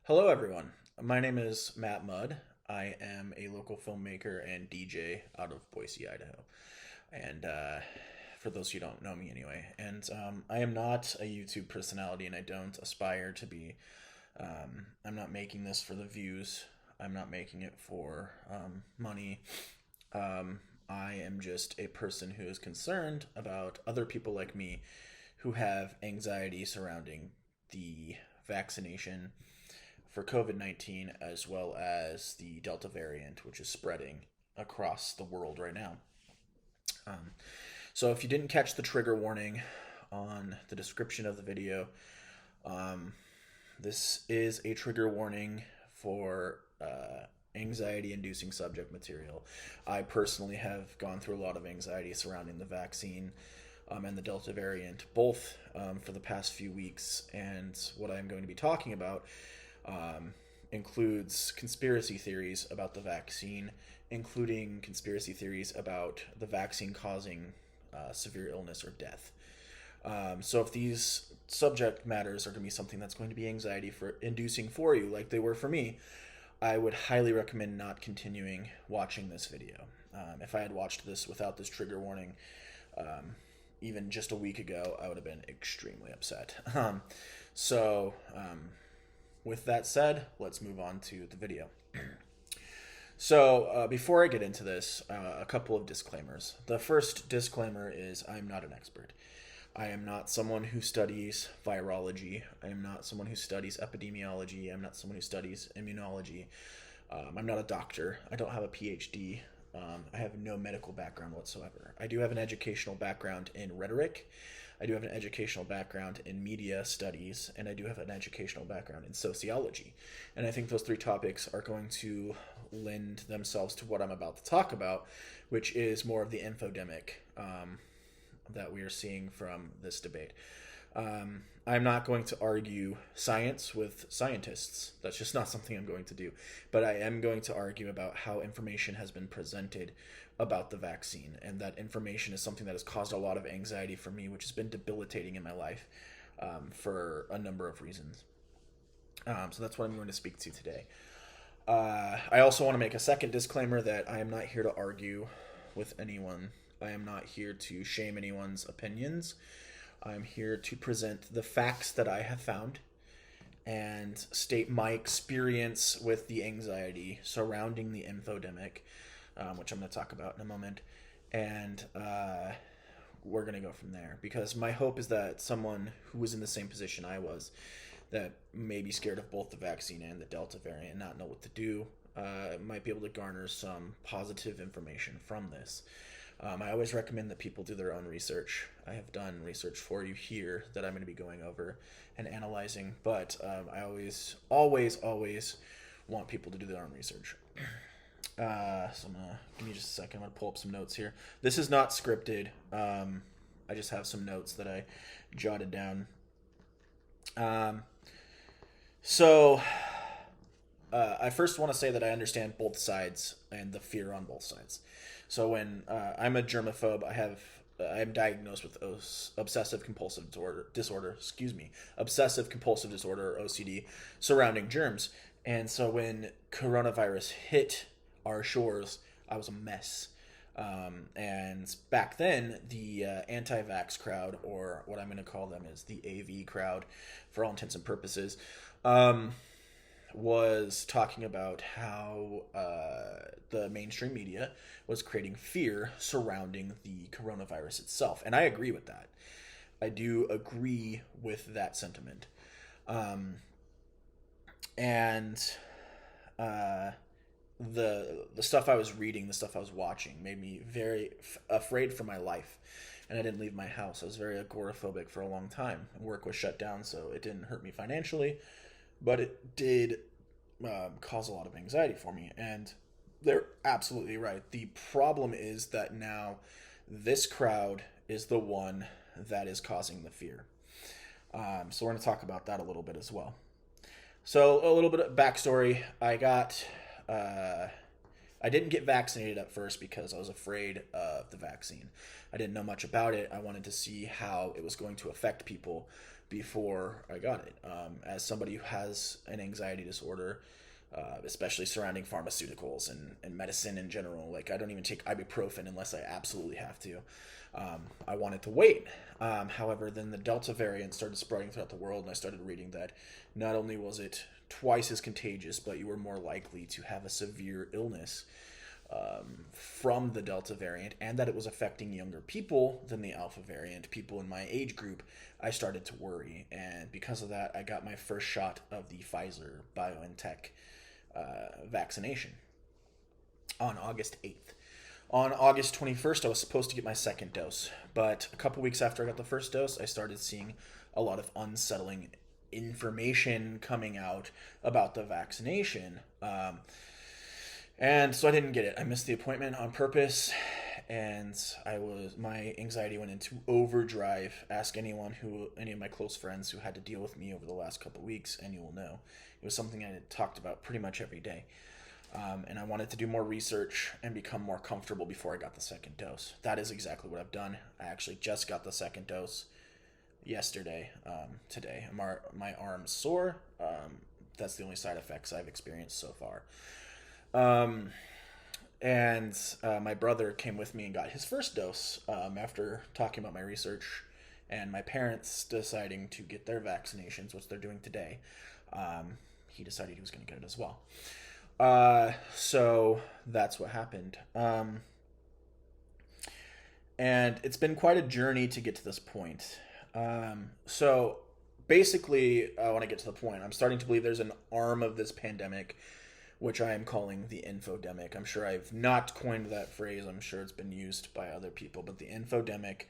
Hello, everyone. My name is Matt Mudd. I am a local filmmaker and DJ out of Boise, Idaho. And for those who don't know me anyway, I am not a YouTube personality and I don't aspire to be. I'm not making this for the views, I'm not making it for money. I am just a person who is concerned about other people like me who have anxiety surrounding the vaccination for COVID-19 as well as the Delta variant, which is spreading across the world right now. Um, so, if you didn't catch the trigger warning on the description of the video, um, this is a trigger warning for anxiety inducing subject material. I personally have gone through a lot of anxiety surrounding the vaccine and the Delta variant, both for the past few weeks. And what I'm going to be talking about um, includes conspiracy theories about the vaccine, including conspiracy theories about the vaccine causing severe illness or death. So if these subject matters are going to be something that's going to be anxiety for inducing for you, like they were for me, I would highly recommend not continuing watching this video. If I had watched this without this trigger warning, even just a week ago, I would have been extremely upset. So, with that said, let's move on to the video. So, before I get into this, a couple of disclaimers. The first disclaimer is I'm not an expert. I am not someone who studies virology. I am not someone who studies epidemiology. I'm not someone who studies immunology. I'm not a doctor. I don't have a PhD. I have no medical background whatsoever. I do have an educational background in rhetoric. I do have an educational background in media studies, and I do have an educational background in sociology. And I think those three topics are going to lend themselves to what I'm about to talk about, which is more of the infodemic that we are seeing from this debate. I'm not going to argue science with scientists. That's just not something I'm going to do. But I am going to argue about how information has been presented about the vaccine. And that information is something that has caused a lot of anxiety for me, which has been debilitating in my life for a number of reasons. So that's what I'm going to speak to today. I also want to make a second disclaimer that I am not here to argue with anyone. I am not here to shame anyone's opinions. I'm here to present the facts that I have found and state my experience with the anxiety surrounding the infodemic, which I'm going to talk about in a moment. And we're going to go from there because my hope is that someone who was in the same position I was, that may be scared of both the vaccine and the Delta variant and not know what to do, might be able to garner some positive information from this. I always recommend that people do their own research. I have done research for you here that I'm going to be going over and analyzing, but I always want people to do their own research. So I'm going to, give me just a second, I'm going to pull up some notes here. This is not scripted. I just have some notes that I jotted down. So I first want to say that I understand both sides and the fear on both sides. So when I'm a germaphobe, I'm diagnosed with obsessive compulsive disorder. Obsessive compulsive disorder or OCD surrounding germs. And so when coronavirus hit our shores, I was a mess. And back then, the anti-vax crowd, or what I'm going to call them is the AV crowd, for all intents and purposes, was talking about how the mainstream media was creating fear surrounding the coronavirus itself. And I agree with that. I do agree with that sentiment. And the stuff I was reading, the stuff I was watching, made me very afraid for my life. And I didn't leave my house. I was very agoraphobic for a long time. Work was shut down, so it didn't hurt me financially, but it did cause a lot of anxiety for me. And they're absolutely right. The problem is that now this crowd is the one that is causing the fear. So we're going to talk about that a little bit as well. So a little bit of backstory. I didn't get vaccinated at first because I was afraid of the vaccine. I didn't know much about it. I wanted to see how it was going to affect people before I got it. As somebody who has an anxiety disorder, especially surrounding pharmaceuticals and medicine in general, like I don't even take ibuprofen unless I absolutely have to. I wanted to wait. However, then the Delta variant started spreading throughout the world, and I started reading that not only was it twice as contagious, but you were more likely to have a severe illness from the Delta variant, and that it was affecting younger people than the Alpha variant, people in my age group. I started to worry, and because of that, I got my first shot of the Pfizer BioNTech vaccination on August 8th. On August 21st, I was supposed to get my second dose, but a couple weeks after I got the first dose, I started seeing a lot of unsettling information coming out about the vaccination. And so I didn't get it. I missed the appointment on purpose, and my anxiety went into overdrive. Ask any of my close friends who had to deal with me over the last couple weeks, and you will know. It was something I had talked about pretty much every day. And I wanted to do more research and become more comfortable before I got the second dose. That is exactly what I've done. I actually just got the second dose yesterday. Today, my arm's sore. That's the only side effects I've experienced so far. And my brother came with me and got his first dose after talking about my research, and my parents deciding to get their vaccinations, which they're doing today. He decided he was going to get it as well. So that's what happened. And it's been quite a journey to get to this point. So basically, I want to get to the point. I'm starting to believe there's an arm of this pandemic, which I am calling the infodemic. I'm sure I've not coined that phrase. I'm sure it's been used by other people, but the infodemic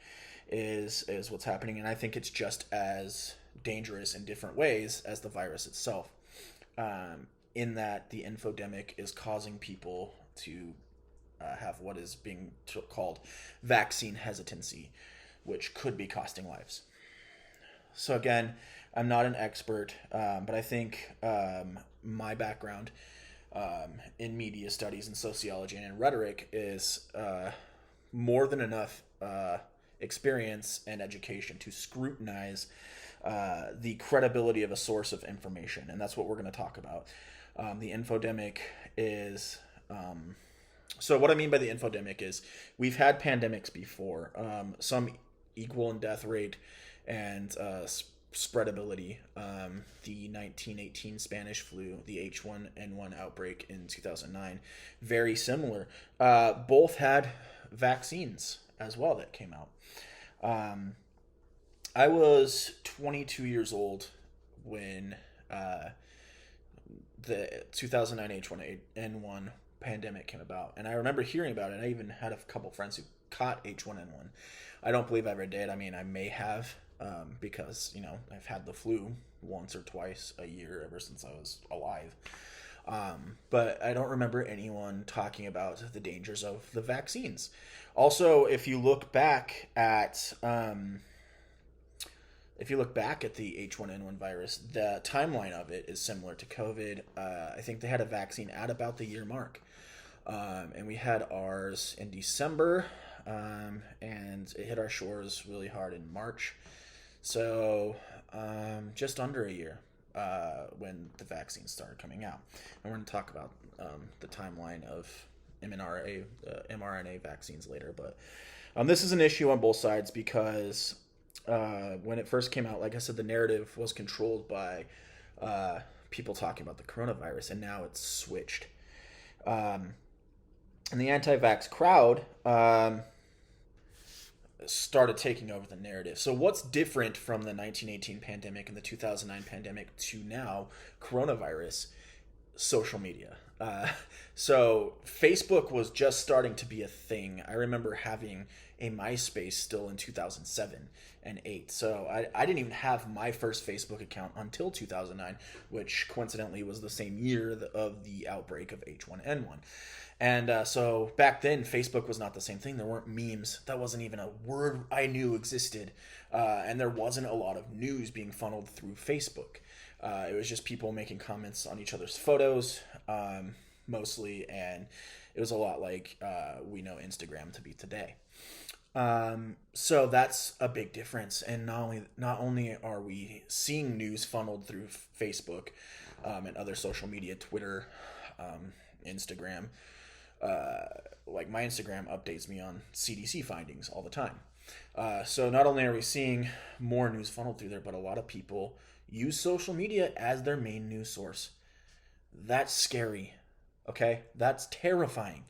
is what's happening, and I think it's just as dangerous in different ways as the virus itself. In that the infodemic is causing people to have what is being called vaccine hesitancy, which could be costing lives. So again, I'm not an expert, but I think my background in media studies and sociology and in rhetoric is more than enough experience and education to scrutinize the credibility of a source of information, and that's what we're going to talk about. The infodemic is... So what I mean by the infodemic is we've had pandemics before, some equal in death rate and spreadability. The 1918 Spanish flu, the H1N1 outbreak in 2009, very similar. Both had vaccines as well that came out. I was 22 years old when the 2009 H1N1 pandemic came about, and I remember hearing about it. I even had a couple friends who caught H1N1. I don't believe I ever did. I mean, I may have, because I've had the flu once or twice a year ever since I was alive, but I don't remember anyone talking about the dangers of the vaccines. Also, if you look back at the H1N1 virus, the timeline of it is similar to COVID. I think they had a vaccine at about the year mark. And we had ours in December, and it hit our shores really hard in March. So just under a year when the vaccines started coming out. And we're going to talk about the timeline of mRNA vaccines later. But this is an issue on both sides because when it first came out, like I said, the narrative was controlled by people talking about the coronavirus, and now it's switched. And the anti-vax crowd started taking over the narrative. So what's different from the 1918 pandemic and the 2009 pandemic to now coronavirus? Social media. So Facebook was just starting to be a thing. I remember having a MySpace still in 2007 and 8. So I didn't even have my first Facebook account until 2009, which coincidentally was the same year of the outbreak of H1N1. And so back then, Facebook was not the same thing. There weren't memes. That wasn't even a word I knew existed. And there wasn't a lot of news being funneled through Facebook. It was just people making comments on each other's photos, mostly. And it was a lot like we know Instagram to be today. So that's a big difference, and not only are we seeing news funneled through Facebook, and other social media, Twitter, Instagram. Like my Instagram updates me on CDC findings all the time. So not only are we seeing more news funneled through there, but a lot of people use social media as their main news source. That's scary. Okay, that's terrifying.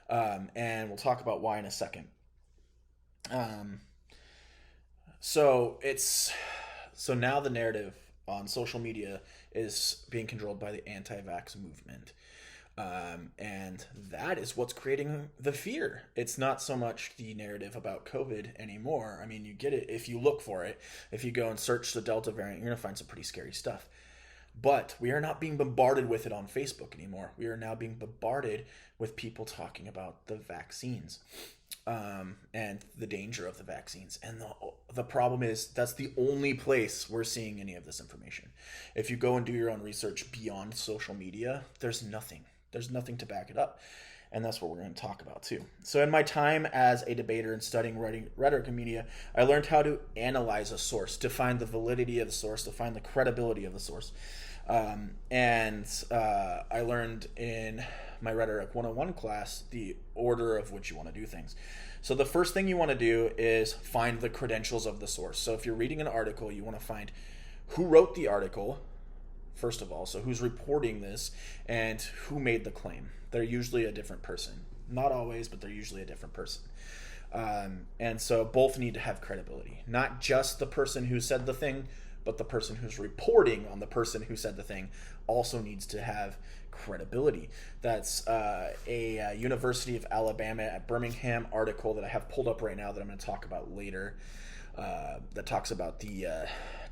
And we'll talk about why in a second. Um, so now the narrative on social media is being controlled by the anti-vax movement. And that is what's creating the fear. It's not so much the narrative about COVID anymore. I mean, you get it if you look for it. If you go and search the Delta variant, you're going to find some pretty scary stuff. But we are not being bombarded with it on Facebook anymore. We are now being bombarded with people talking about the vaccines, and the danger of the vaccines. And the problem is that's the only place we're seeing any of this information. If you go and do your own research beyond social media, there's nothing. There's nothing to back it up. And that's what we're going to talk about too. So in my time as a debater and studying rhetoric and media, I learned how to analyze a source, to find the validity of the source, to find the credibility of the source. I learned in my Rhetoric 101 class the order of which you want to do things. So the first thing you want to do is find the credentials of the source. So if you're reading an article, you want to find who wrote the article, first of all. So who's reporting this and who made the claim. They're usually a different person. Not always, but they're usually a different person. And so both need to have credibility. Not just the person who said the thing, but the person who's reporting on the person who said the thing also needs to have credibility. That's a University of Alabama at Birmingham article that I have pulled up right now that I'm going to talk about later, that talks about the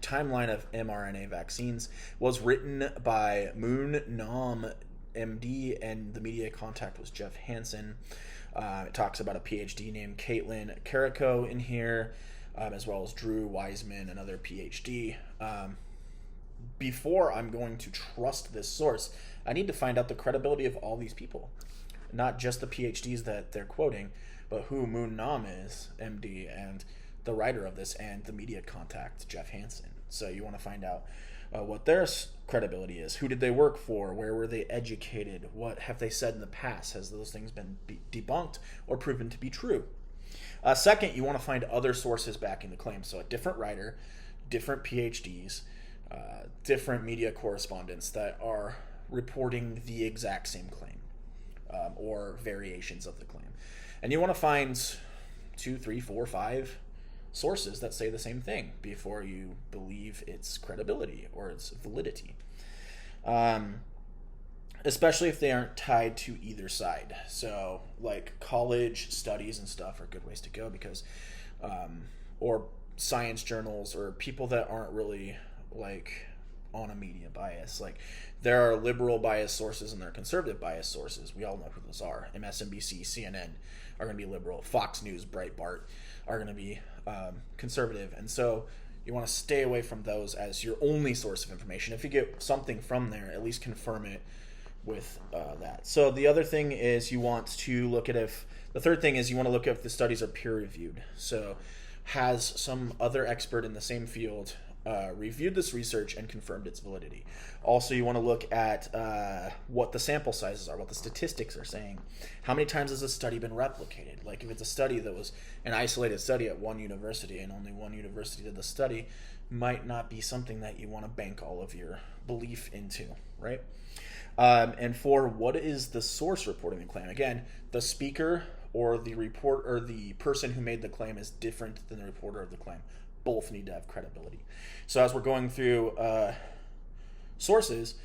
timeline of mRNA vaccines. Was written by Moon Nam, MD, and the media contact was Jeff Hansen. It talks about a PhD named Caitlin Carrico in here, as well as Drew Wiseman, another PhD. Before I'm going to trust this source, I need to find out the credibility of all these people. Not just the PhDs that they're quoting, but who Moon Nam is, MD, and the writer of this, and the media contact, Jeff Hansen. So you want to find out what their credibility is. Who did they work for? Where were they educated? What have they said in the past? Has those things been debunked or proven to be true? Second, you want to find other sources backing the claim. So a different writer, different PhDs, different media correspondents that are reporting the exact same claim, or variations of the claim. And you want to find 2, 3, 4, 5 sources that say the same thing before you believe its credibility or its validity. Especially if they aren't tied to either side. So like college studies and stuff are good ways to go because, or science journals or people that aren't really like on a media bias. Like there are liberal bias sources and there are conservative bias sources. We all know who those are. MSNBC, CNN are going to be liberal. Fox News, Breitbart are going to be conservative. And so you want to stay away from those as your only source of information. If you get something from there, at least confirm it with that. So the other thing is you want to look at the third thing is you want to look at if the studies are peer reviewed. So has some other expert in the same field reviewed this research and confirmed its validity. Also, you want to look at what the sample sizes are, what the statistics are saying. How many times has a study been replicated? Like if it's a study that was an isolated study at one university and only one university did the study, might not be something that you want to bank all of your belief into, right? And for what is the source reporting the claim? Again, the speaker or the report or the person who made the claim is different than the reporter of the claim. Both need to have credibility. So as we're going through sources,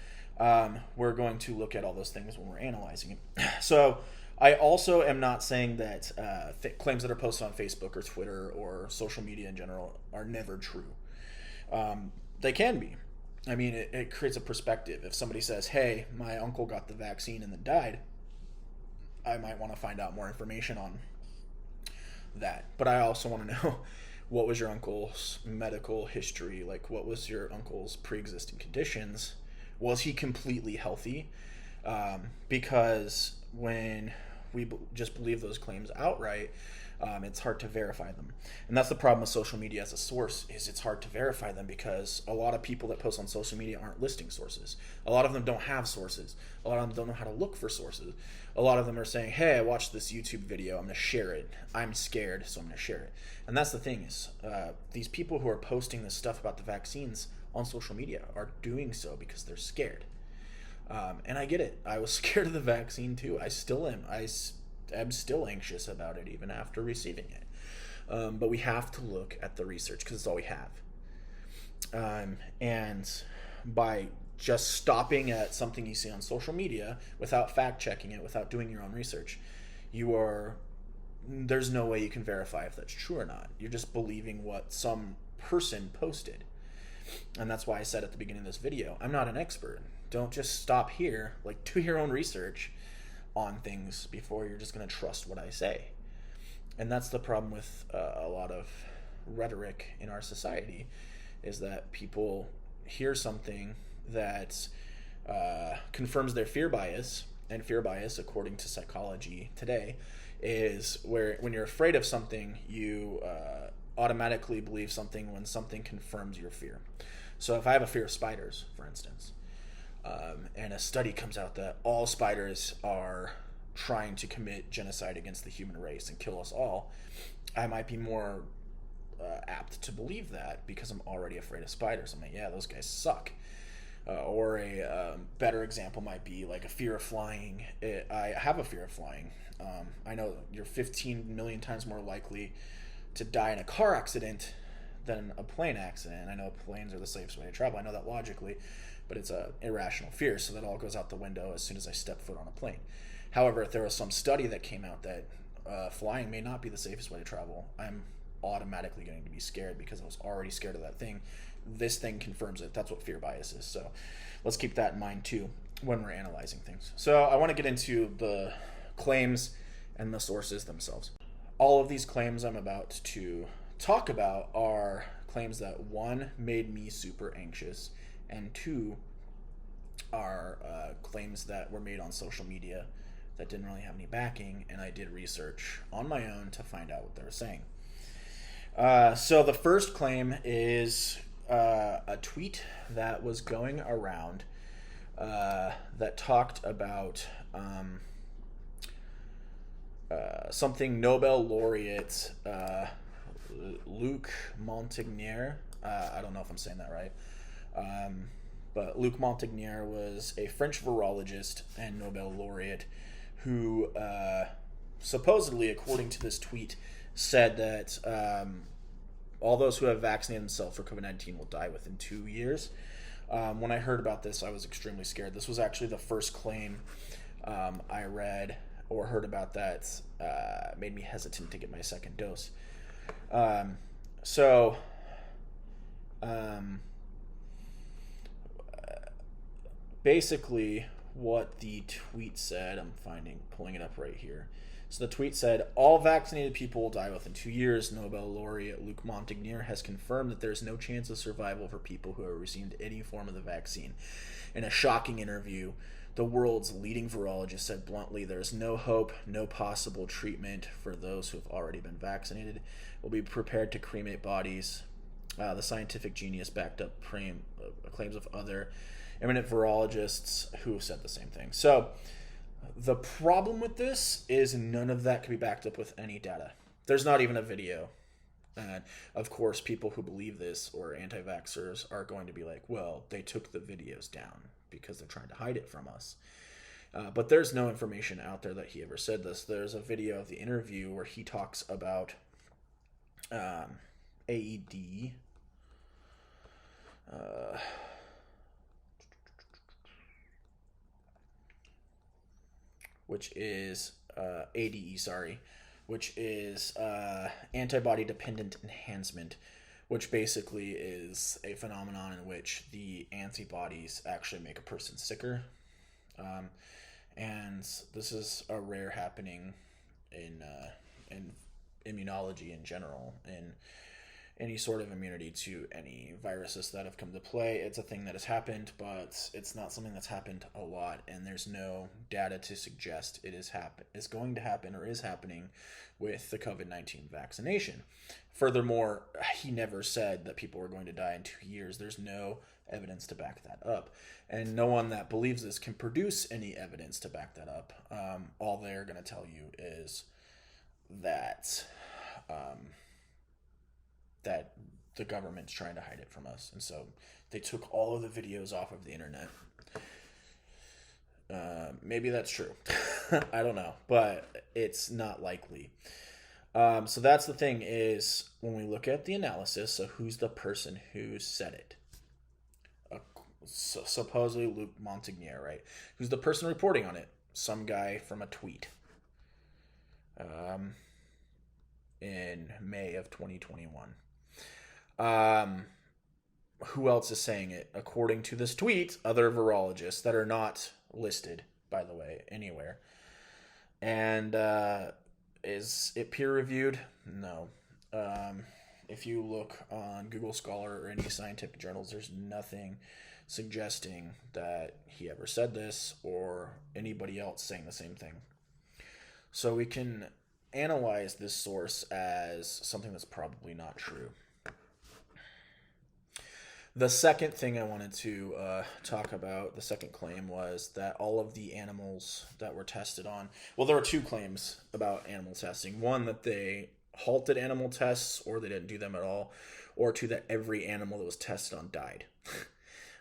we're going to look at all those things when we're analyzing it. So I also am not saying that claims that are posted on Facebook or Twitter or social media in general are never true. They can be. I mean, it creates a perspective. If somebody says, hey, my uncle got the vaccine and then died, I might want to find out more information on that. But I also want to know, what was your uncle's medical history? Like, what was your uncle's pre-existing conditions? Was he completely healthy? Because when we just believe those claims outright, It's hard to verify them, and that's the problem with social media as a source. Is it's hard to verify them because a lot of people that post on social media aren't listing sources. A lot of them don't have sources. A lot of them don't know how to look for sources. A lot of them are saying, "Hey, I watched this YouTube video. I'm going to share it. I'm scared, so I'm going to share it." And that's the thing is, these people who are posting this stuff about the vaccines on social media are doing so because they're scared. And I get it. I was scared of the vaccine too. I still am. I'm still anxious about it even after receiving it. But we have to look at the research because it's all we have. And by just stopping at something you see on social media without fact checking it, without doing your own research, there's no way you can verify if that's true or not. You're just believing what some person posted. And that's why I said at the beginning of this video, I'm not an expert. Don't just stop here. Like, do your own research on things before you're just going to trust what I say. And that's the problem with a lot of rhetoric in our society, is that people hear something that confirms their fear bias. And fear bias, according to psychology today, is where when you're afraid of something, you automatically believe something when something confirms your fear. So if I have a fear of spiders, for instance, and a study comes out that all spiders are trying to commit genocide against the human race and kill us all, I might be more apt to believe that because I'm already afraid of spiders. I'm like, yeah, those guys suck. Or a better example might be like a fear of flying. I have a fear of flying. I know you're 15 million times more likely to die in a car accident than a plane accident. I know planes are the safest way to travel. I know that logically, but it's an irrational fear, so that all goes out the window as soon as I step foot on a plane. However, if there was some study that came out that flying may not be the safest way to travel, I'm automatically going to be scared because I was already scared of that thing. This thing confirms it. That's what fear bias is. So let's keep that in mind too when we're analyzing things. So I want to get into the claims and the sources themselves. All of these claims I'm about to talk about are claims that, one, made me super anxious, and two, are claims that were made on social media that didn't really have any backing, and I did research on my own to find out what they were saying. So the first claim is a tweet that was going around that talked about something Nobel laureate Luc Montagnier. I don't know if I'm saying that right. But Luc Montagnier was a French virologist and Nobel laureate who supposedly, according to this tweet, said that all those who have vaccinated themselves for COVID-19 will die within 2 years. When I heard about this, I was extremely scared. This was actually the first claim I read or heard about that made me hesitant to get my second dose. Basically, what the tweet said, I'm pulling it up right here. So the tweet said, all vaccinated people will die within 2 years. Nobel laureate Luc Montagnier has confirmed that there is no chance of survival for people who have received any form of the vaccine. In a shocking interview, the world's leading virologist said bluntly, there is no hope, no possible treatment for those who have already been vaccinated. We'll be prepared to cremate bodies. The scientific genius backed up claims of other eminent virologists who said the same thing. So the problem with this is none of that can be backed up with any data. There's not even a video. And of course, people who believe this or anti-vaxxers are going to be like, well, they took the videos down because they're trying to hide it from us. But there's no information out there that he ever said this. There's a video of the interview where he talks about AED. Which is ADE, which is antibody-dependent enhancement, which basically is a phenomenon in which the antibodies actually make a person sicker. And this is a rare happening in immunology in general. any sort of immunity to any viruses that have come to play. It's a thing that has happened, but it's not something that's happened a lot, and there's no data to suggest it is going to happen or is happening with the COVID-19 vaccination. Furthermore, he never said that people were going to die in 2 years. There's no evidence to back that up, and no one that believes this can produce any evidence to back that up. All they're going to tell you is that that the government's trying to hide it from us, and so they took all of the videos off of the internet. Maybe that's true. I don't know, but it's not likely. So that's the thing, is when we look at the analysis, so who's the person who said it? Supposedly Luc Montagnier, right? Who's the person reporting on it? Some guy from a tweet in May of 2021. Who else is saying it? According to this tweet, other virologists that are not listed, by the way, anywhere. And is it peer-reviewed? No. If you look on Google Scholar or any scientific journals, there's nothing suggesting that he ever said this or anybody else saying the same thing. So we can analyze this source as something that's probably not true. The second thing I wanted to talk about, the second claim, was that all of the animals that were tested on, well, there were two claims about animal testing. One, that they halted animal tests or they didn't do them at all, or two, that every animal that was tested on died.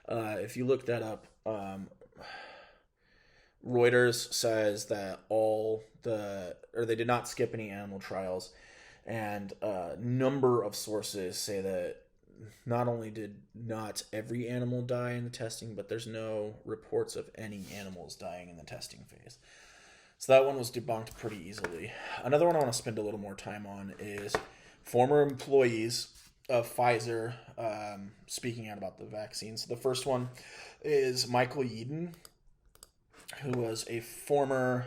If you look that up, Reuters says that they did not skip any animal trials, and a number of sources say that not only did not every animal die in the testing, but there's no reports of any animals dying in the testing phase. So that one was debunked pretty easily. Another one I want to spend a little more time on is former employees of Pfizer speaking out about the vaccine. So the first one is Michael Yeadon, who was a former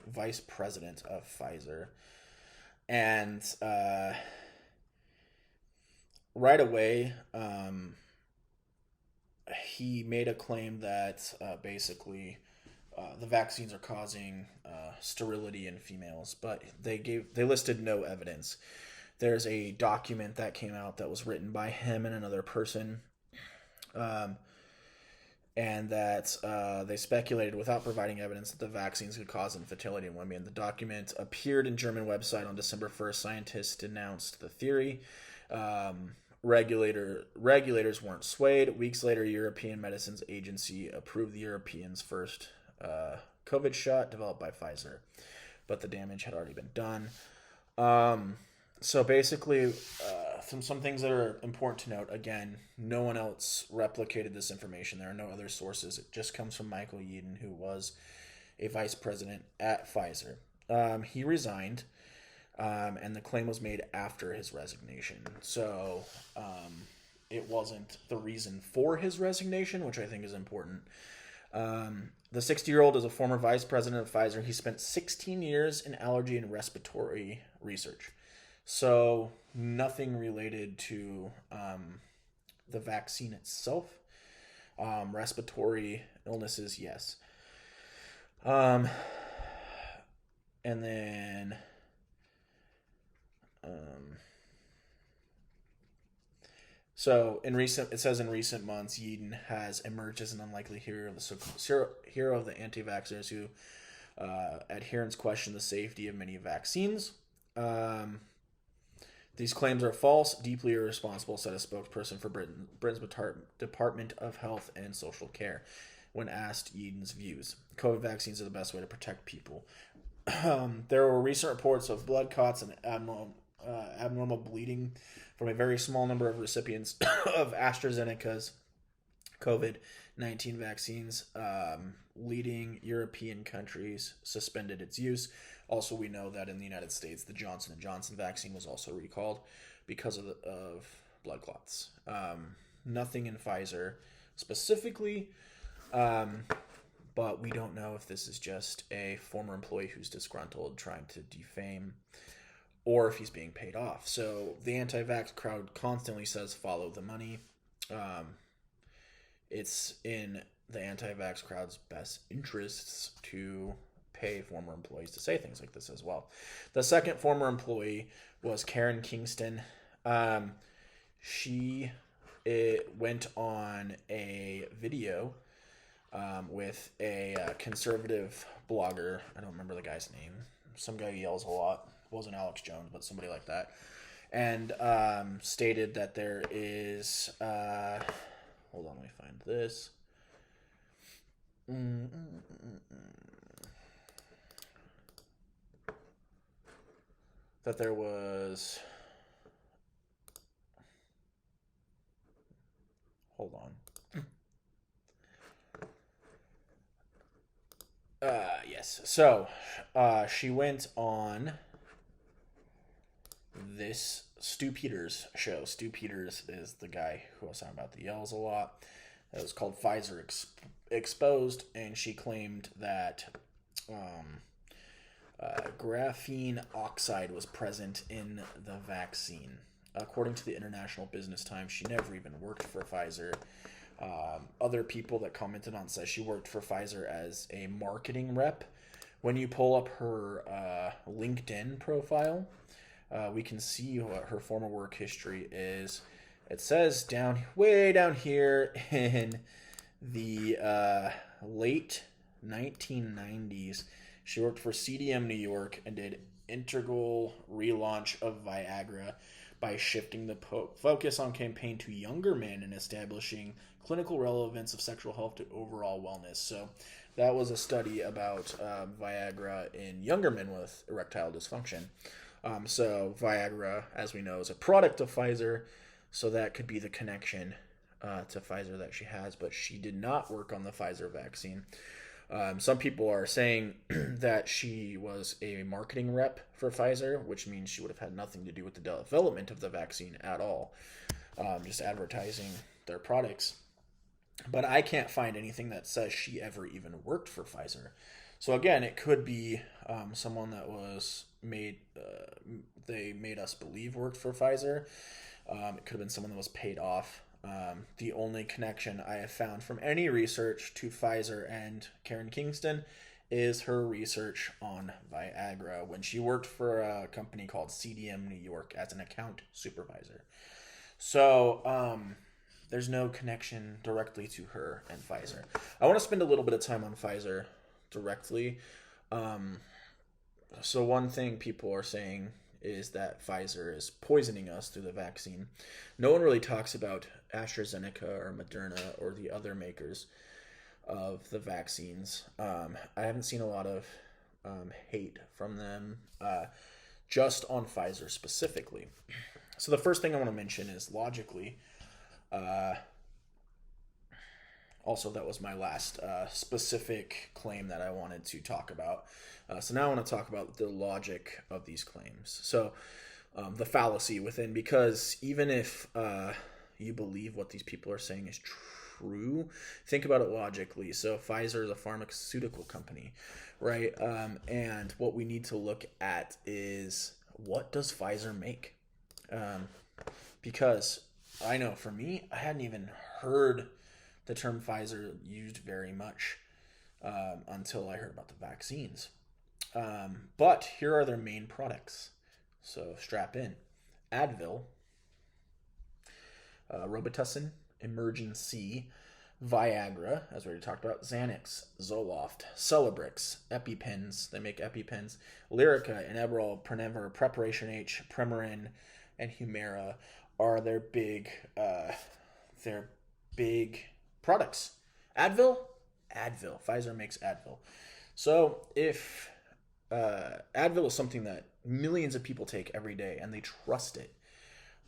vice president of Pfizer. And right away, he made a claim that basically the vaccines are causing sterility in females, but they listed no evidence. There's a document that came out that was written by him and another person, and that they speculated without providing evidence that the vaccines could cause infertility in women. The document appeared in German website on December 1st. Scientists denounced the theory. Regulators weren't swayed. Weeks later, European Medicines Agency approved the Europeans' first COVID shot developed by Pfizer, but the damage had already been done. So basically, some things that are important to note. Again, no one else replicated this information. There are no other sources. It just comes from Michael Yeadon, who was a vice president at Pfizer. He resigned, and the claim was made after his resignation. So it wasn't the reason for his resignation, which I think is important. The 60-year-old is a former vice president of Pfizer. He spent 16 years in allergy and respiratory research. So nothing related to the vaccine itself. Respiratory illnesses, yes. And then so it says in recent months, Yeadon has emerged as an unlikely hero of the anti-vaxxers who adherents question the safety of many vaccines. These claims are false, deeply irresponsible, said a spokesperson for Britain's Department of Health and Social Care when asked Yeadon's views. COVID vaccines are the best way to protect people. There were recent reports of blood clots and abnormal bleeding from a very small number of recipients of AstraZeneca's COVID-19 vaccines. Leading European countries suspended its use. Also, we know that in the United States, the Johnson & Johnson vaccine was also recalled because of blood clots. Nothing in Pfizer specifically, but we don't know if this is just a former employee who's disgruntled trying to defame or if he's being paid off. So the anti-vax crowd constantly says follow the money. It's in the anti-vax crowd's best interests to pay former employees to say things like this as well. The second former employee was Karen Kingston. She went on a video with a conservative blogger. I don't remember the guy's name. Some guy who yells a lot. It wasn't Alex Jones, but somebody like that. And stated that there is... hold on, let me find this. That there was... Hold on. Yes. So, she went on this Stu Peters show. Stu Peters is the guy who I was talking about that yells a lot. It was called Pfizer Exposed, and she claimed that graphene oxide was present in the vaccine. According to the International Business Times, she never even worked for Pfizer. Other people that commented on says she worked for Pfizer as a marketing rep. When you pull up her LinkedIn profile, we can see what her former work history is. It says way down here in the late 1990s, she worked for CDM New York and did integral relaunch of Viagra by shifting the focus on campaign to younger men and establishing clinical relevance of sexual health to overall wellness. So that was a study about Viagra in younger men with erectile dysfunction. So Viagra, as we know, is a product of Pfizer, so that could be the connection to Pfizer that she has, but she did not work on the Pfizer vaccine. Some people are saying that she was a marketing rep for Pfizer, which means she would have had nothing to do with the development of the vaccine at all, just advertising their products. But I can't find anything that says she ever even worked for Pfizer. So again, it could be someone that was they made us believe worked for Pfizer. It could have been someone that was paid off. The only connection I have found from any research to Pfizer and Karen Kingston is her research on Viagra when she worked for a company called CDM New York as an account supervisor. So there's no connection directly to her and Pfizer. I want to spend a little bit of time on Pfizer directly. So one thing people are saying is that Pfizer is poisoning us through the vaccine. No one really talks about AstraZeneca or Moderna or the other makers of the vaccines. I haven't seen a lot of hate from them just on Pfizer specifically. So the first thing I want to mention is logically, also that was my last specific claim that I wanted to talk about. So now I want to talk about the logic of these claims. So the fallacy within, because even if you believe what these people are saying is true, think about it logically. So Pfizer is a pharmaceutical company, right? And what we need to look at is, what does Pfizer make? Because I know for me, I hadn't even heard the term Pfizer used very much until I heard about the vaccines. But here are their main products. So strap in. Advil, Robitussin, Emergen-C, Viagra, as we already talked about, Xanax, Zoloft, Celebrex, EpiPens, they make EpiPens, Lyrica, Enebrol, Prenever, Preparation H, Premarin, and Humira are their big products. Advil, Pfizer makes Advil. So if Advil is something that millions of people take every day and they trust it,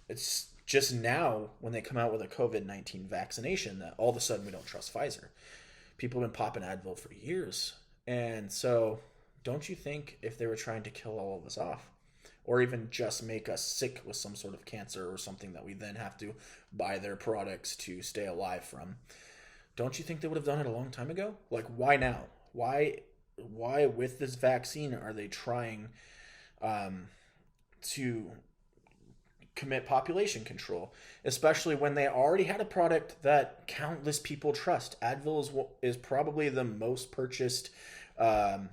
it's just now when they come out with a COVID-19 vaccination that all of a sudden we don't trust Pfizer. People have been popping Advil for years. And so don't you think if they were trying to kill all of us off, or even just make us sick with some sort of cancer or something that we then have to buy their products to stay alive from, don't you think they would have done it a long time ago? Like, why now? Why with this vaccine are they trying to commit population control, especially when they already had a product that countless people trust. Advil is probably the most purchased um,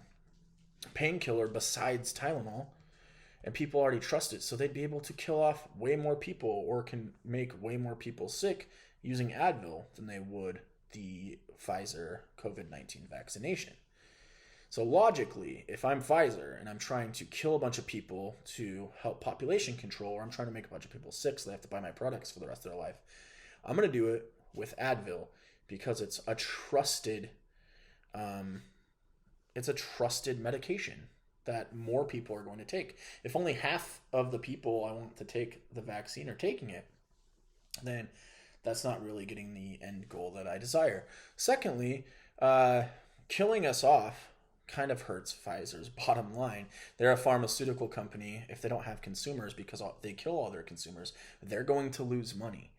painkiller besides Tylenol, and people already trust it, so they'd be able to kill off way more people or can make way more people sick using Advil than they would the Pfizer COVID-19 vaccination. So logically, if I'm Pfizer and I'm trying to kill a bunch of people to help population control, or I'm trying to make a bunch of people sick so they have to buy my products for the rest of their life, I'm going to do it with Advil because um, it's a trusted medication that more people are going to take. If only half of the people I want to take the vaccine are taking it, then that's not really getting the end goal that I desire. Secondly, killing us off kind of hurts Pfizer's bottom line. They're a pharmaceutical company. If they don't have consumers because they kill all their consumers, they're going to lose money.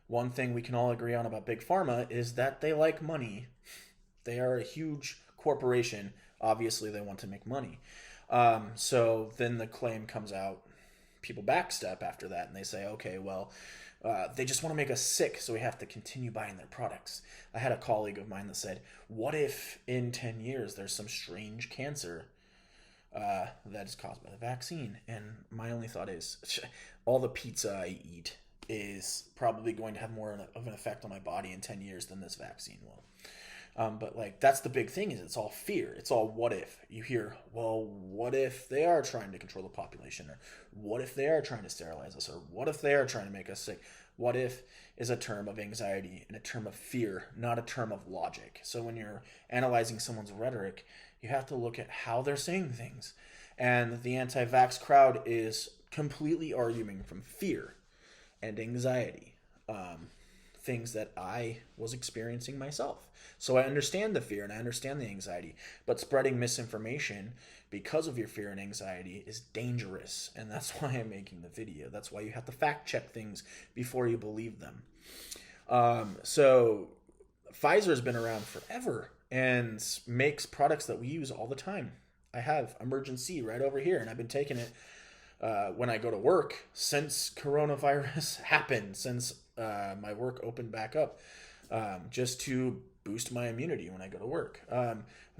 One thing we can all agree on about Big Pharma is that they like money. They are a huge corporation. Obviously, they want to make money. So then the claim comes out, people backstep after that, and they say, okay, well, they just want to make us sick, so we have to continue buying their products. I had a colleague of mine that said, what if in 10 years there's some strange cancer that is caused by the vaccine? And my only thought is, all the pizza I eat is probably going to have more of an effect on my body in 10 years than this vaccine will. But like, that's the big thing, is it's all fear. It's all what if. You hear, well, what if they are trying to control the population? Or what if they are trying to sterilize us? Or what if they are trying to make us sick? What if is a term of anxiety and a term of fear, not a term of logic. So when you're analyzing someone's rhetoric, you have to look at how they're saying things. And the anti-vax crowd is completely arguing from fear and anxiety. Things that I was experiencing myself. So I understand the fear and I understand the anxiety, but spreading misinformation because of your fear and anxiety is dangerous. And that's why I'm making the video. That's why you have to fact check things before you believe them. So Pfizer's been around forever and makes products that we use all the time. I have Emergen-C right over here, and I've been taking it when I go to work since coronavirus happened, since my work opened back up, just to boost my immunity when I go to work.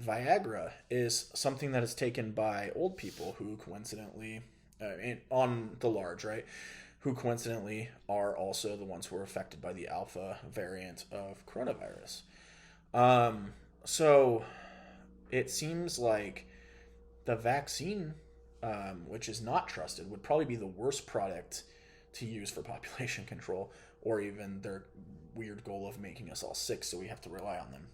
Viagra is something that is taken by old people who coincidentally, on the large, right, who coincidentally are also the ones who are affected by the alpha variant of coronavirus. So it seems like the vaccine, which is not trusted, would probably be the worst product to use for population control, or even their weird goal of making us all sick, so we have to rely on them.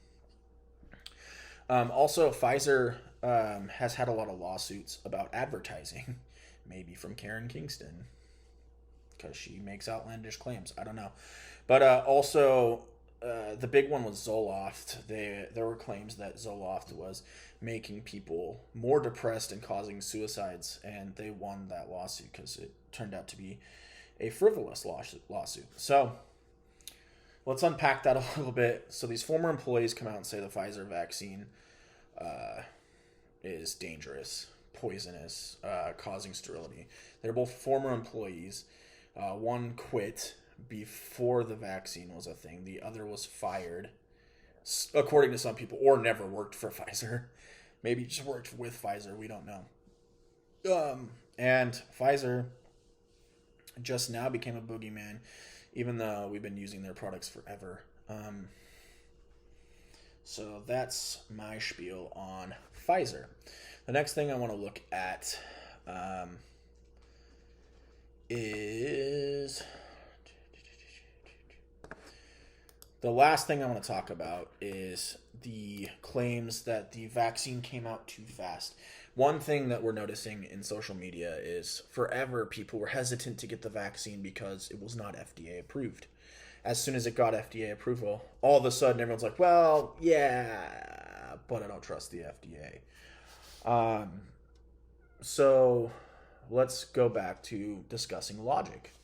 Also, Pfizer has had a lot of lawsuits about advertising, maybe from Karen Kingston, because she makes outlandish claims. I don't know. But also, the big one was Zoloft. There were claims that Zoloft was making people more depressed and causing suicides, and they won that lawsuit because it turned out to be a frivolous lawsuit. So let's unpack that a little bit. So these former employees come out and say the Pfizer vaccine is dangerous, poisonous, causing sterility. They're both former employees. One quit before the vaccine was a thing. The other was fired, according to some people, or never worked for Pfizer. Maybe just worked with Pfizer. We don't know. And Pfizer just now became a boogeyman, even though we've been using their products forever. So that's my spiel on Pfizer. The next thing I want to look at is the last thing I want to talk about is the claims that the vaccine came out too fast. One thing that we're noticing in social media is forever people were hesitant to get the vaccine because it was not FDA approved. As soon as it got FDA approval, all of a sudden everyone's like, well, yeah, but I don't trust the FDA. So let's go back to discussing logic.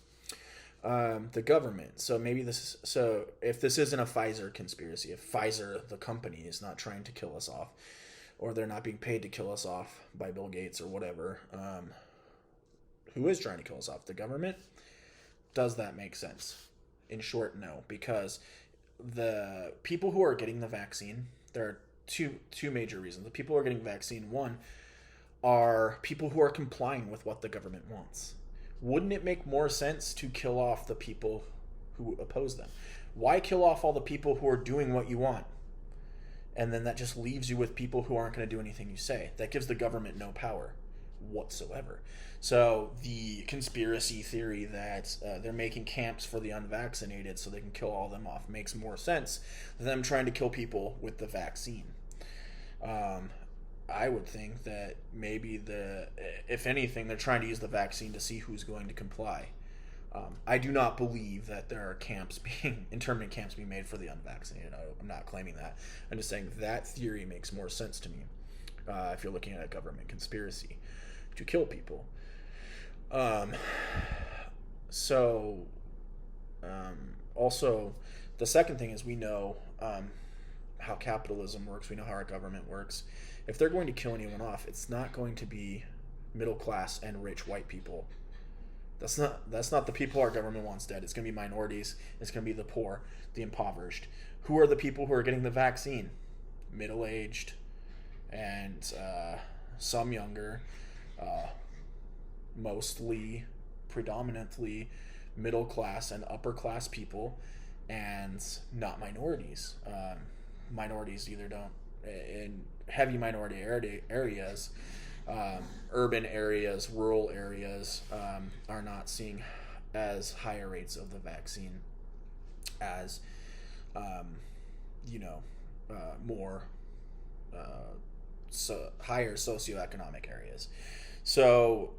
The government. So maybe if this isn't a Pfizer conspiracy, if Pfizer, the company, is not trying to kill us off, or they're not being paid to kill us off by Bill Gates or whatever, who is trying to kill us off? The government? Does that make sense? In short, no, because the people who are getting the vaccine, there are two major reasons. The people who are getting vaccine, one, are people who are complying with what the government wants. Wouldn't it make more sense to kill off the people who oppose them? Why kill off all the people who are doing what you want? And then that just leaves you with people who aren't going to do anything you say. That gives the government no power whatsoever. So the conspiracy theory that they're making camps for the unvaccinated so they can kill all of them off makes more sense than them trying to kill people with the vaccine. I would think that maybe if anything, they're trying to use the vaccine to see who's going to comply. I do not believe that there are internment camps being made for the unvaccinated. I'm not claiming that. I'm just saying that theory makes more sense to me if you're looking at a government conspiracy to kill people. Also, the second thing is we know how capitalism works. We know how our government works. If they're going to kill anyone off, it's not going to be middle class and rich white people. That's not the people our government wants dead. It's going to be minorities. It's going to be the poor, the impoverished. Who are the people who are getting the vaccine? Middle-aged and some younger, predominantly middle-class and upper-class people, and not minorities. Minorities either don't, in heavy minority areas, urban areas, rural areas are not seeing as higher rates of the vaccine as more higher socioeconomic areas. So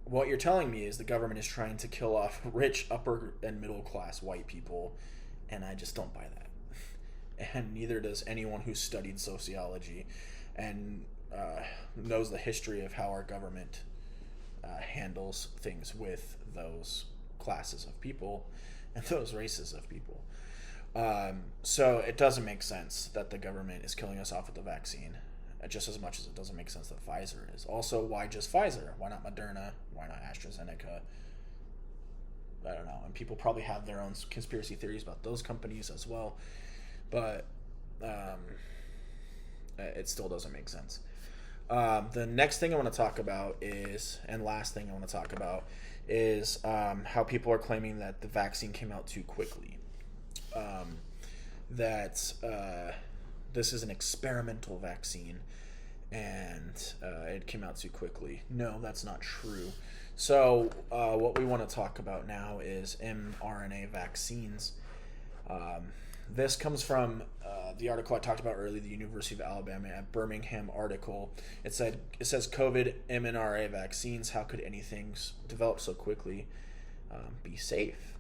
what you're telling me is the government is trying to kill off rich upper and middle class white people, and I just don't buy that. And neither does anyone who's studied sociology and knows the history of how our government handles things with those classes of people and those races of people. So it doesn't make sense that the government is killing us off with the vaccine, just as much as it doesn't make sense that Pfizer is. Also, why just Pfizer? Why not Moderna? Why not AstraZeneca? I don't know. And people probably have their own conspiracy theories about those companies as well. But it still doesn't make sense. The next thing I want to talk about last thing I want to talk about is how people are claiming that the vaccine came out too quickly. That this is an experimental vaccine and it came out too quickly. No, that's not true. So what we want to talk about now is mRNA vaccines. This comes from the article I talked about earlier, the University of Alabama at Birmingham article. It says COVID mRNA vaccines. How could anything develop so quickly be safe?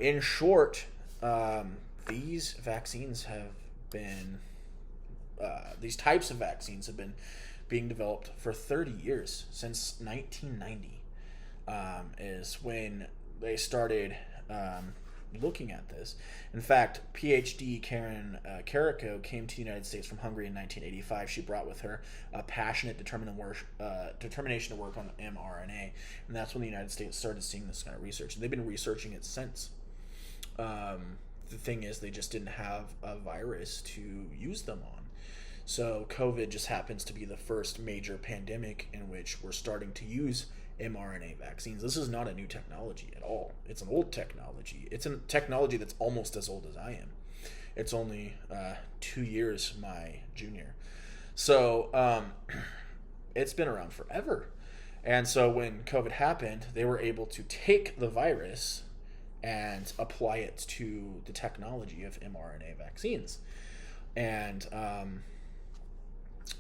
In short, these vaccines have been these types of vaccines have been being developed for 30 years. Since 1990 is when they started looking at this. In fact, PhD Karen Carrico came to the United States from Hungary in 1985. She brought with her a passionate determination to work on mRNA, and that's when the United States started seeing this kind of research. And they've been researching it since. The thing is, they just didn't have a virus to use them on. So COVID just happens to be the first major pandemic in which we're starting to use mRNA vaccines. This is not a new technology at all. It's an old technology. It's a technology that's almost as old as I am. It's only 2 years my junior. So it's been around forever. And so when COVID happened, they were able to take the virus and apply it to the technology of mRNA vaccines. And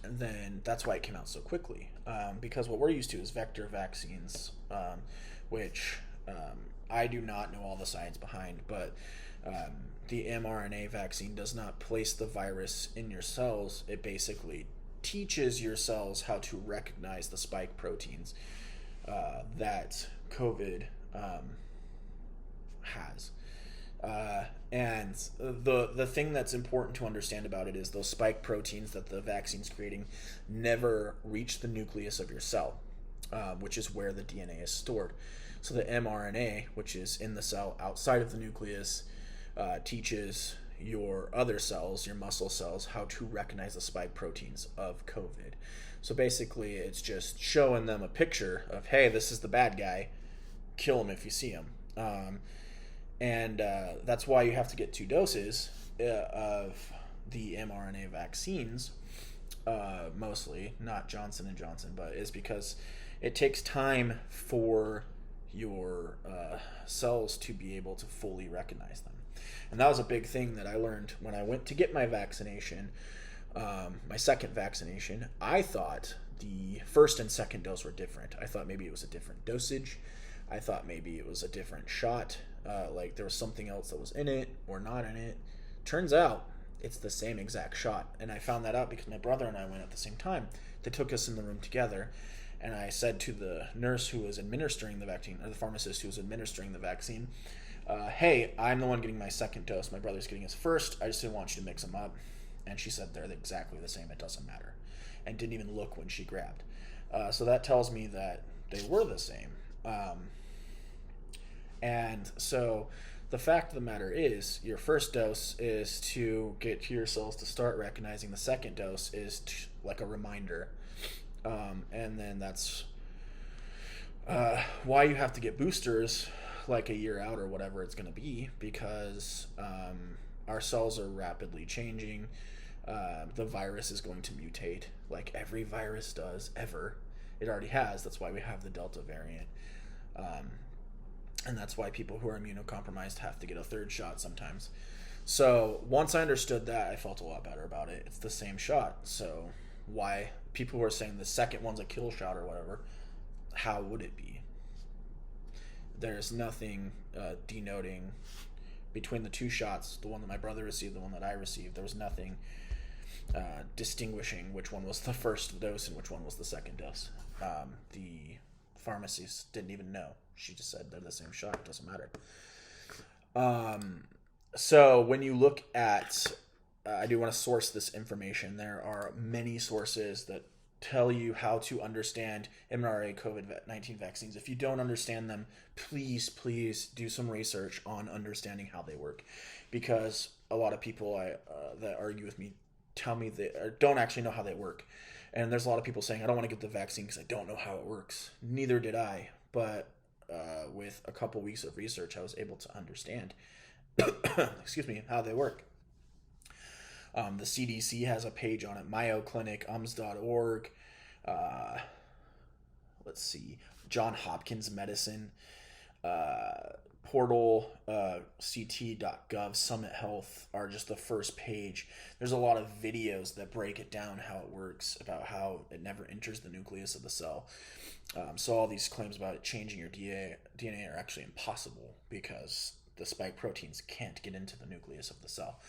then that's why it came out so quickly. Because what we're used to is vector vaccines, which I do not know all the science behind, but the mRNA vaccine does not place the virus in your cells. It basically teaches your cells how to recognize the spike proteins that COVID has. And the thing that's important to understand about it is those spike proteins that the vaccine's creating never reach the nucleus of your cell. which is where the DNA is stored. So the mRNA, which is in the cell outside of the nucleus, teaches your other cells, your muscle cells, how to recognize the spike proteins of COVID. So basically, it's just showing them a picture of, hey, this is the bad guy. Kill him if you see him. And that's why you have to get 2 doses of the mRNA vaccines, mostly, not Johnson & Johnson, but it's because it takes time for your cells to be able to fully recognize them. And that was a big thing that I learned when I went to get my vaccination, my second vaccination. I thought the first and second dose were different. I thought maybe it was a different dosage. I thought maybe it was a different shot, like there was something else that was in it or not in it. Turns out it's the same exact shot. And I found that out because my brother and I went at the same time. They took us in the room together. And I said to the nurse who was administering the vaccine, or the pharmacist who was administering the vaccine, hey, I'm the one getting my second dose. My brother's getting his first. I just didn't want you to mix them up. And she said they're exactly the same. It doesn't matter. And didn't even look when she grabbed. So that tells me that they were the same. And so the fact of the matter is, your first dose is to get your cells to start recognizing. The second dose is like a reminder. And then that's why you have to get boosters like a year out or whatever it's going to be, because our cells are rapidly changing. The virus is going to mutate like every virus does ever. It already has. That's why we have the Delta variant. And that's why people who are immunocompromised have to get a third shot sometimes. So once I understood that, I felt a lot better about it. It's the same shot. So why people who are saying the second one's a kill shot or whatever, how would it be? There's nothing denoting between the 2 shots, the one that my brother received, the one that I received. There was nothing distinguishing which one was the first dose and which one was the second dose. The pharmacist didn't even know. She just said they're the same shot. It doesn't matter. So when you look at, I do want to source this information. There are many sources that tell you how to understand mRNA COVID-19 vaccines. If you don't understand them, please do some research on understanding how they work, because a lot of people that argue with me tell me they don't actually know how they work. And there's a lot of people saying, I don't want to get the vaccine because I don't know how it works. Neither did I. But with a couple weeks of research, I was able to understand excuse me, how they work. The CDC has a page on it, Mayo Clinic, ums.org. Let's see, John Hopkins Medicine, portal, ct.gov, Summit Health are just the first page. There's a lot of videos that break it down, how it works, about how it never enters the nucleus of the cell. So all these claims about it changing your DNA are actually impossible, because the spike proteins can't get into the nucleus of the cell.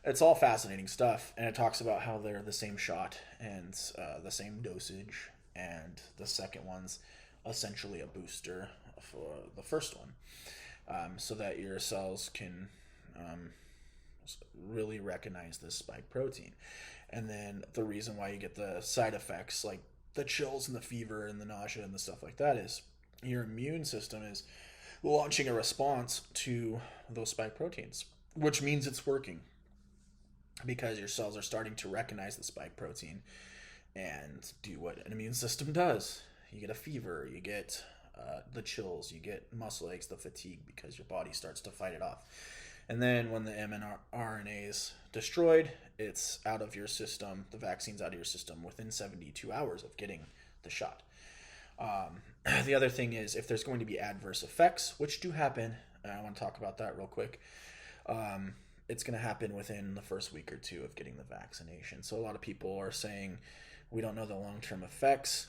It's all fascinating stuff, and it talks about how they're the same shot and the same dosage, and the second one's essentially a booster for the first one, so that your cells can really recognize this spike protein. And then the reason why you get the side effects, like the chills and the fever and the nausea and the stuff like that, is your immune system is launching a response to those spike proteins, which means it's working, because your cells are starting to recognize the spike protein and do what an immune system does. You get a fever, you get the chills, you get muscle aches, the fatigue, because your body starts to fight it off. And then when the mRNA is destroyed, it's out of your system, the vaccine's out of your system within 72 hours of getting the shot. The other thing is, if there's going to be adverse effects, which do happen, and I want to talk about that real quick, it's going to happen within the first week or 2 of getting the vaccination. So a lot of people are saying we don't know the long-term effects,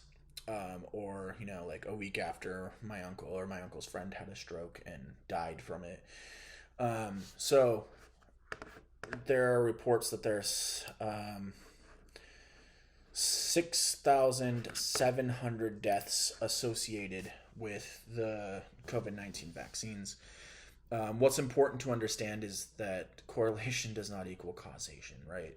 or, like a week after my uncle or my uncle's friend had a stroke and died from it. So there are reports that there's 6,700 deaths associated with the COVID-19 vaccines. What's important to understand is that correlation does not equal causation, right?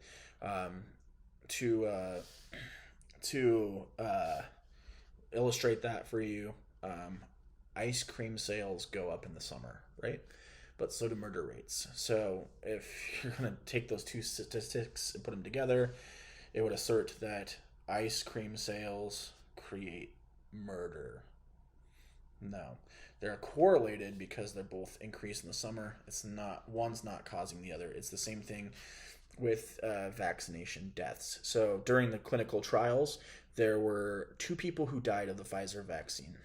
illustrate that for you, ice cream sales go up in the summer, right? But so do murder rates. So if you're going to take those two statistics and put them together, it would assert that ice cream sales create murder. No, they're correlated because they're both increased in the summer. It's not, one's not causing the other. It's the same thing with vaccination deaths. So during the clinical trials, there were 2 people who died of the Pfizer vaccine,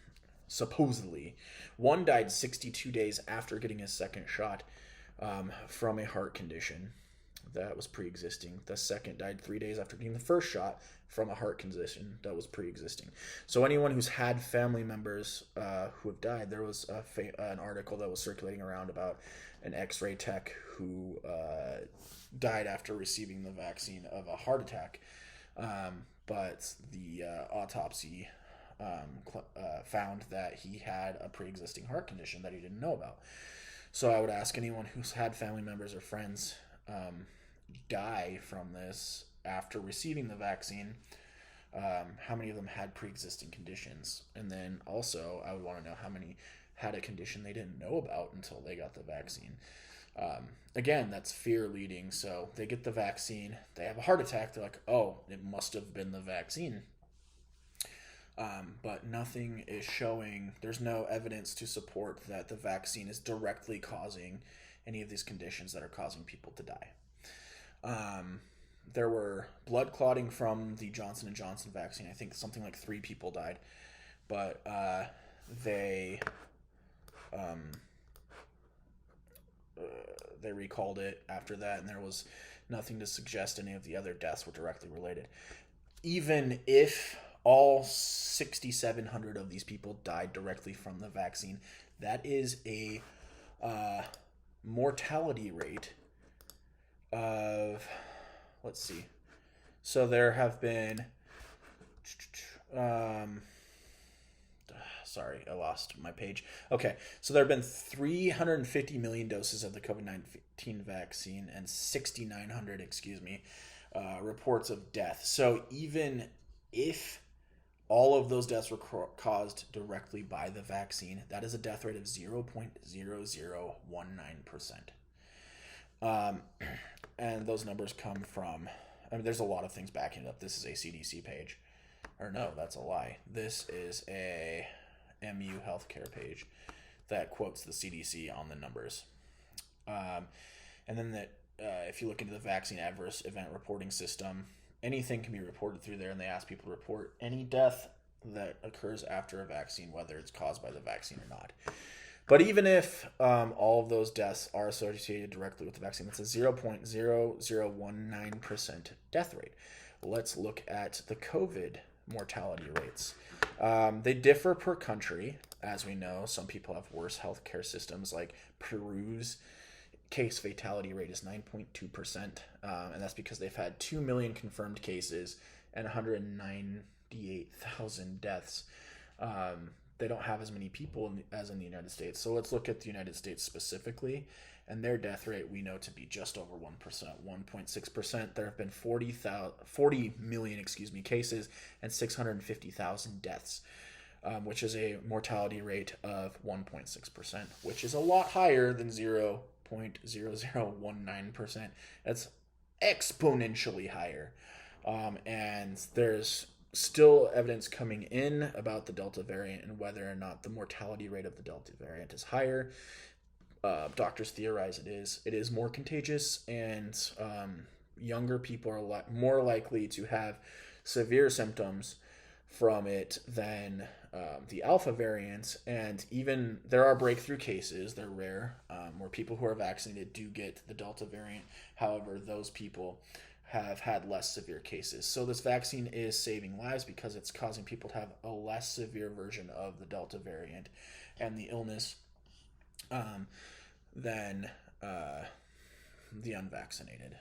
supposedly. One died 62 days after getting his second shot from a heart condition that was pre-existing. The second died 3 days after getting the first shot from a heart condition that was pre-existing. So anyone who's had family members who have died, there was an article that was circulating around about an X-ray tech who died after receiving the vaccine of a heart attack, but the autopsy found that he had a pre-existing heart condition that he didn't know about. So I would ask anyone who's had family members or friends die from this after receiving the vaccine, how many of them had pre-existing conditions? And then also I would want to know how many had a condition they didn't know about until they got the vaccine. Again, that's fear leading. So they get the vaccine, they have a heart attack, they're like, oh, it must have been the vaccine. But nothing is showing, there's no evidence to support that the vaccine is directly causing any of these conditions that are causing people to die. There were blood clotting from the Johnson & Johnson vaccine. I think something like 3 people died, but they recalled it after that, and there was nothing to suggest any of the other deaths were directly related. Even if all 6,700 of these people died directly from the vaccine, that is a mortality rate of, let's see. So there have been, sorry, I lost my page. Okay, so there have been 350 million doses of the COVID-19 vaccine and 6,900, reports of death. So even if all of those deaths were caused directly by the vaccine, that is a death rate of 0.0019%. And those numbers come from, there's a lot of things backing it up. This is a CDC page. Or no, that's a lie. This is a MU healthcare page that quotes the CDC on the numbers. And then if you look into the vaccine adverse event reporting system, anything can be reported through there, and they ask people to report any death that occurs after a vaccine, whether it's caused by the vaccine or not. But even if all of those deaths are associated directly with the vaccine, that's a 0.0019% death rate. Let's look at the COVID mortality rates. They differ per country. As we know, some people have worse healthcare systems, like Peru's case fatality rate is 9.2%, and that's because they've had 2 million confirmed cases and 198,000 deaths. They don't have as many people as in the United States. So let's look at the United States specifically, and their death rate we know to be just over 1%, 1.6%. There have been 40 million cases and 650,000 deaths, which is a mortality rate of 1.6%, which is a lot higher than 0.0019%. That's exponentially higher. And there's still evidence coming in about the Delta variant and whether or not the mortality rate of the Delta variant is higher. Doctors theorize it is. It is more contagious, and younger people are more likely to have severe symptoms from it than the Alpha variant. And even there are breakthrough cases, they're rare, where people who are vaccinated do get the Delta variant. However, those people have had less severe cases. So this vaccine is saving lives because it's causing people to have a less severe version of the Delta variant and the illness than the unvaccinated.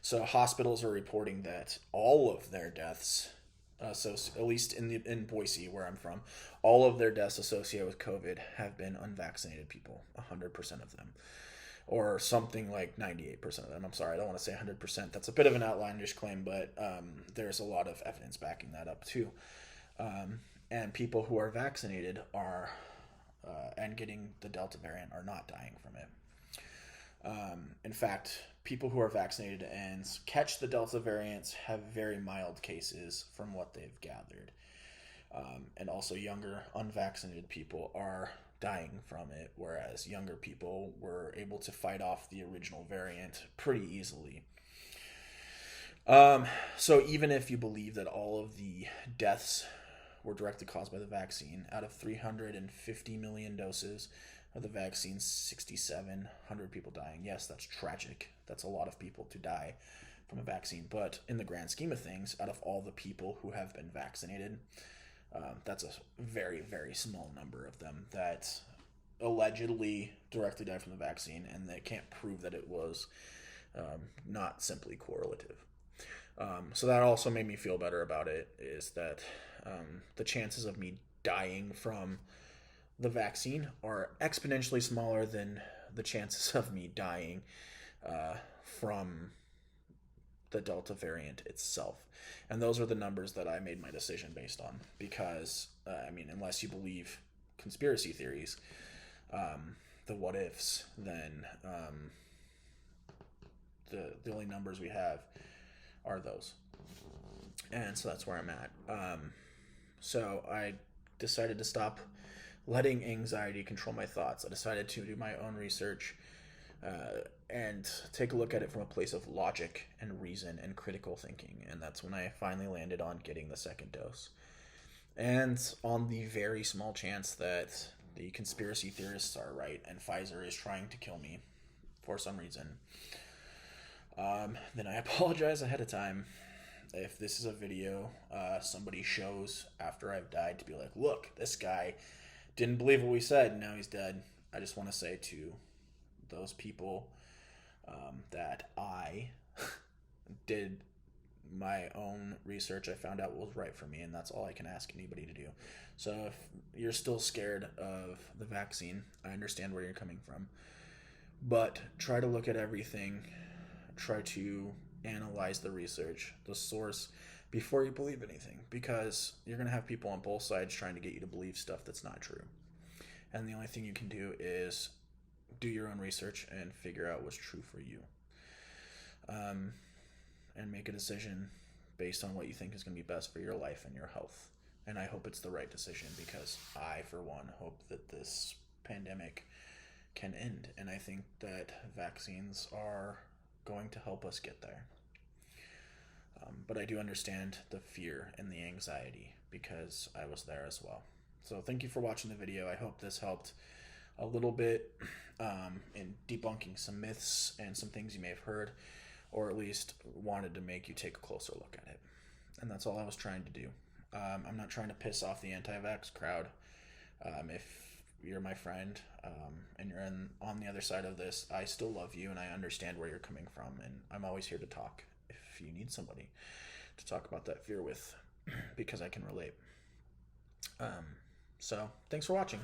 So hospitals are reporting that all of their deaths, so at least in Boise, where I'm from, all of their deaths associated with COVID have been unvaccinated people, 100% of them. Or something like 98% of them. I'm sorry, I don't want to say 100%. That's a bit of an outlandish claim, but there's a lot of evidence backing that up too. And people who are vaccinated are and getting the Delta variant are not dying from it. In fact, people who are vaccinated and catch the Delta variants have very mild cases from what they've gathered. And also, younger unvaccinated people are dying from it, whereas younger people were able to fight off the original variant pretty easily. So even if you believe that all of the deaths were directly caused by the vaccine, out of 350 million doses of the vaccine, 6,700 people dying. Yes, that's tragic. That's a lot of people to die from a vaccine. But in the grand scheme of things, out of all the people who have been vaccinated, that's a very, very small number of them that allegedly directly died from the vaccine, and they can't prove that it was not simply correlative. So that also made me feel better about it, is that the chances of me dying from the vaccine are exponentially smaller than the chances of me dying from the Delta variant itself. And those are the numbers that I made my decision based on, because, unless you believe conspiracy theories, the what ifs, then the only numbers we have are those. And so that's where I'm at. So I decided to stop letting anxiety control my thoughts. I decided to do my own research and take a look at it from a place of logic and reason and critical thinking. And that's when I finally landed on getting the second dose. And on the very small chance that the conspiracy theorists are right and Pfizer is trying to kill me for some reason, then I apologize ahead of time. If this is a video somebody shows after I've died to be like, look, this guy didn't believe what we said, and now he's dead. I just want to say to those people that I did my own research. I found out what was right for me, and that's all I can ask anybody to do. So if you're still scared of the vaccine, I understand where you're coming from. But try to look at everything. Try to analyze the research, the source, before you believe anything, because you're going to have people on both sides trying to get you to believe stuff that's not true. And the only thing you can do is do your own research and figure out what's true for you. And make a decision based on what you think is going to be best for your life and your health. And I hope it's the right decision, because I, for one, hope that this pandemic can end. And I think that vaccines are going to help us get there. But I do understand the fear and the anxiety, because I was there as well. So thank you for watching the video. I hope this helped a little bit in debunking some myths and some things you may have heard, or at least wanted to make you take a closer look at it. And that's all I was trying to do. I'm not trying to piss off the anti-vax crowd. If you're my friend and you're on the other side of this, I still love you and I understand where you're coming from, and I'm always here to talk if you need somebody to talk about that fear with, because I can relate. So thanks for watching.